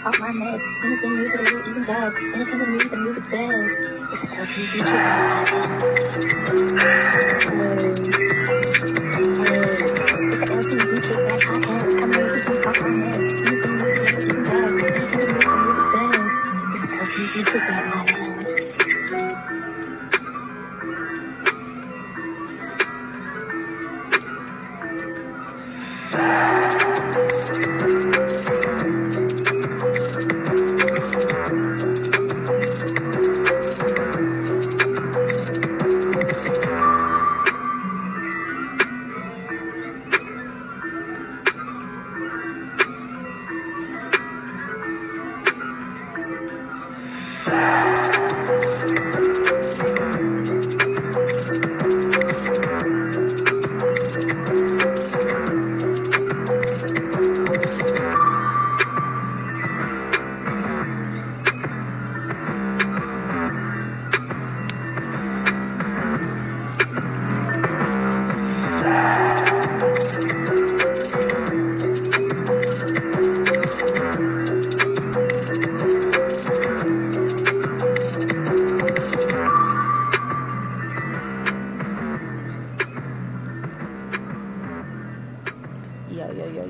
talk my mess. Anything music, or even jazz. Anytime the music bends. It's an LPG It's an LPG kickback podcast. Come on, listen to me talk my mess. Anything music, or even jazz. Anytime the music bends. It's an LPG kickback podcast.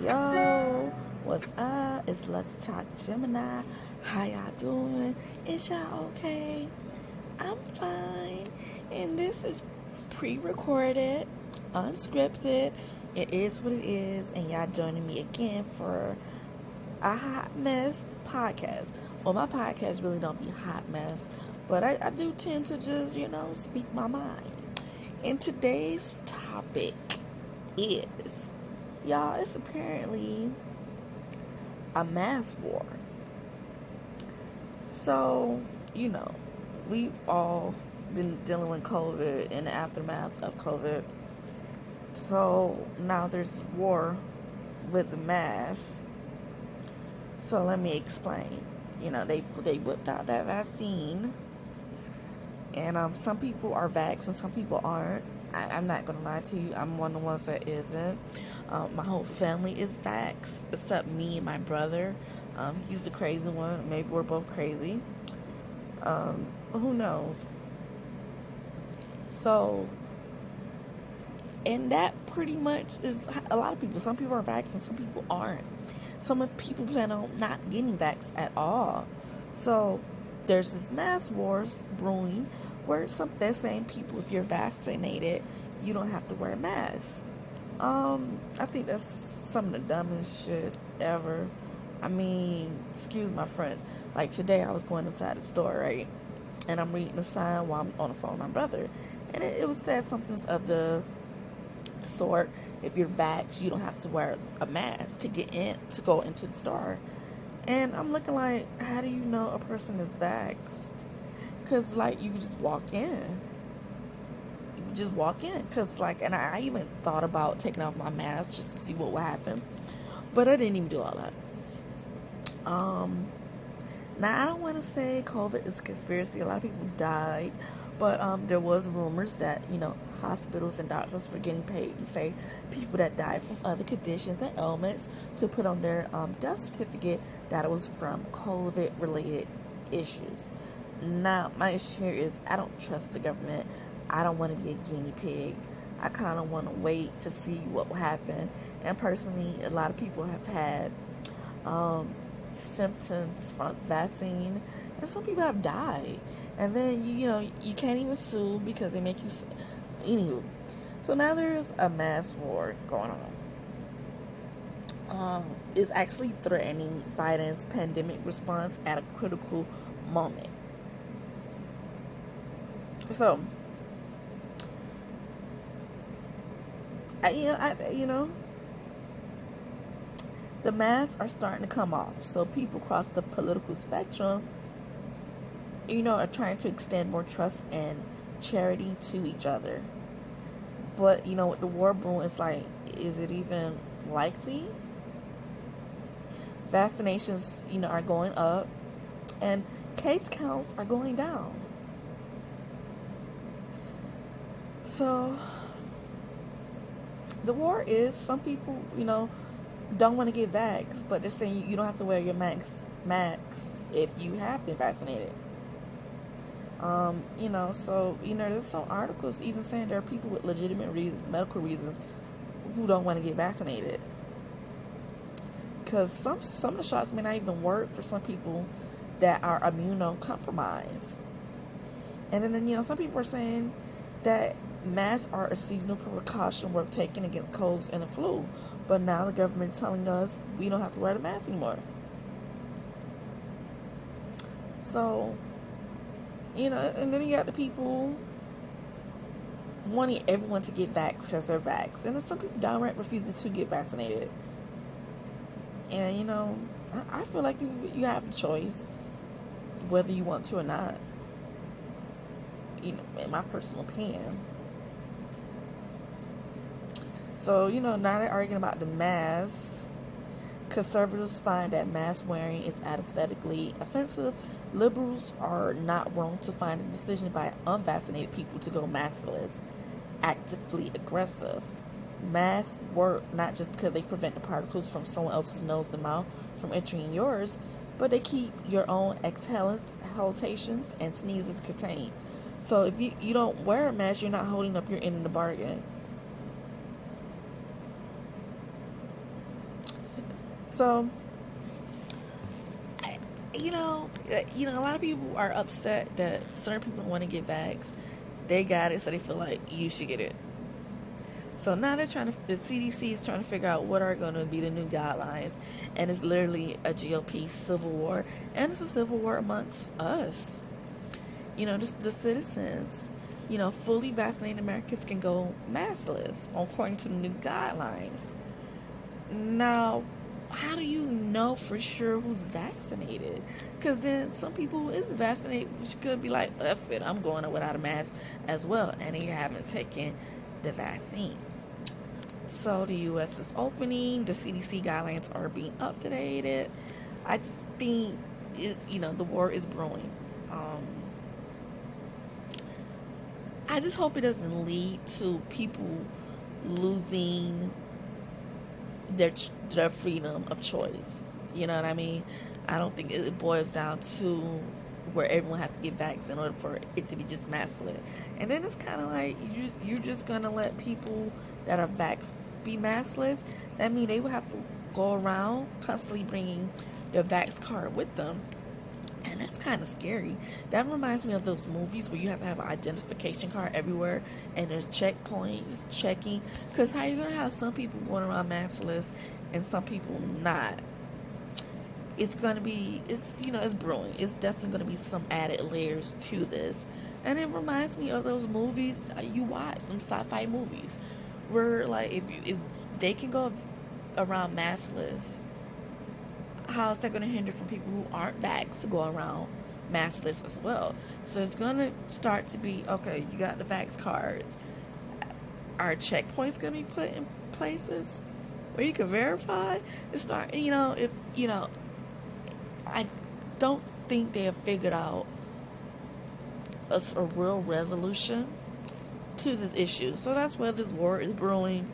Yo, what's up? It's Lux Chalk Gemini. How y'all doing? Is y'all okay? I'm fine. And this is pre-recorded, unscripted. It is what it is. And y'all joining me again for a hot mess podcast. Well, my podcast really don't be hot mess, but I do tend to just, speak my mind. And today's topic is, y'all, it's apparently a mass war. So, we've all been dealing with COVID and the aftermath of COVID. So now there's war with the mask. So let me explain. They whipped out that vaccine. And some people are vaxxed and some people aren't. I'm not going to lie to you. I'm one of the ones that isn't. My whole family is vaxxed, except me and my brother. He's the crazy one. Maybe we're both crazy. Who knows? So, and that pretty much is a lot of people. Some people are vaxxed and some people aren't. Some people plan on not getting vaxxed at all. So, there's this mass wars brewing where they're saying people, if you're vaccinated, you don't have to wear a mask. I think that's some of the dumbest shit ever. I mean, excuse my friends. Like today I was going inside the store, right? And I'm reading the sign while I'm on the phone with my brother. And it was said something of the sort, if you're vaxxed, you don't have to wear a mask to go into the store. And I'm looking like, how do you know a person is vaxxed? Because, you just walk in. Because, and I even thought about taking off my mask just to see what would happen. But I didn't even do all that. Now, I don't want to say COVID is a conspiracy. A lot of people died. But there was rumors that, hospitals and doctors were getting paid to say people that died from other conditions and ailments to put on their death certificate that it was from COVID-related issues. Now, my issue here is I don't trust the government. I don't want to be a guinea pig. I kind of want to wait to see what will happen. And personally, a lot of people have had symptoms from vaccine, and some people have died. And then, you can't even sue because they make you sue. Anywho, so now there's a mass war going on. It's actually threatening Biden's pandemic response at a critical moment. So, the masks are starting to come off. So people across the political spectrum, are trying to extend more trust and charity to each other. But, with the war boom, it's like, is it even likely? Vaccinations, are going up and case counts are going down. So, the war is, some people, don't want to get vaxxed, but they're saying you don't have to wear your mask max if you have been vaccinated. So there's some articles even saying there are people with legitimate medical reasons who don't want to get vaccinated because some of the shots may not even work for some people that are immunocompromised. And then some people are saying that masks are a seasonal precaution worth taking against colds and the flu, but now the government's telling us we don't have to wear the mask anymore. So, and then you got the people wanting everyone to get vaxxed because they're vaxxed. And then some people downright refusing to get vaccinated. And, I feel like you have a choice whether you want to or not. In my personal opinion. So, now they're arguing about the mask. Conservatives find that mask wearing is aesthetically offensive. Liberals are not wrong to find a decision by unvaccinated people to go maskless actively aggressive. Masks work not just because they prevent the particles from someone else's nose and mouth from entering yours, but they keep your own exhalations and sneezes contained. So if you don't wear a mask, you're not holding up your end of the bargain. So, a lot of people are upset that certain people want to get vaxxed. They got it, so they feel like you should get it. So now the CDC is trying to figure out what are going to be the new guidelines. And it's literally a GOP civil war. And it's a civil war amongst us. The citizens. Fully vaccinated Americans can go maskless according to the new guidelines. Now, how do you know for sure who's vaccinated? Because then some people is vaccinated, which could be like, F it, I'm going without a mask as well. And they haven't taken the vaccine. So the U.S. is opening. The CDC guidelines are being updated. I just think, the war is brewing. I just hope it doesn't lead to people losing their freedom of choice. You know what I mean? I don't think it boils down to where everyone has to get vaccinated in order for it to be just maskless. And then it's kind of like you're just gonna let people that are vaxxed be maskless. That means they would have to go around constantly bringing their vax card with them. And that's kind of scary. That reminds me of those movies where you have to have an identification card everywhere and there's checkpoints checking. Because how are you going to have some people going around maskless and some people not? It's going to be, it's brewing. It's definitely going to be some added layers to this. And it reminds me of those movies you watch, some sci-fi movies. Where, like, if they can go around maskless, how is that going to hinder from people who aren't vaxxed to go around maskless as well? So it's going to start to be, okay, you got the vax cards. Are checkpoints going to be put in places where you can verify? I don't think they have figured out a real resolution to this issue. So that's where this war is brewing.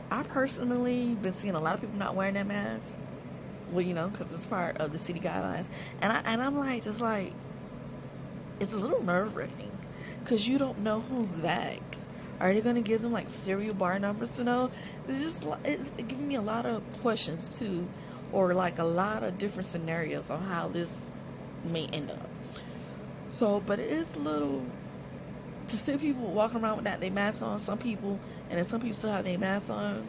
I personally been seeing a lot of people not wearing their masks. Well, because it's part of the city guidelines. And I'm like, it's a little nerve-wracking. Because you don't know who's vaxxed. Are they going to give them, like, serial bar numbers to know? It's giving me a lot of questions, too. Or, like, a lot of different scenarios on how this may end up. So, but it is a little... To see people walking around without their masks on, some people, and then some people still have their masks on.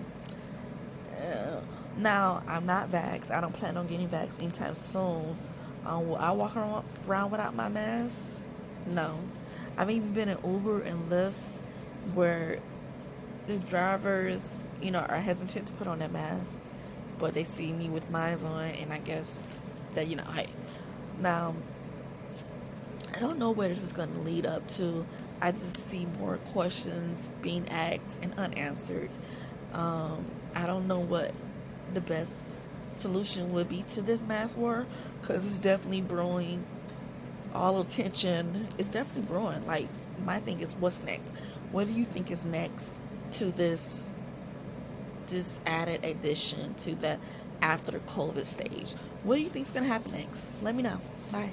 Now, I'm not vaxxed. I don't plan on getting vaxxed anytime soon. Will I walk around without my mask? No. I've even been in Uber and Lyft where the drivers, are hesitant to put on their mask, but they see me with mine on, and I guess that, hey. Now, I don't know where this is going to lead up to. I just see more questions being asked and unanswered. I don't know what the best solution would be to this mask war, because it's definitely brewing. All attention is definitely brewing. Like, my thing is, what's next? What do you think is next to this added addition to the after the COVID stage. What do you think is going to happen next? Let me know. Bye.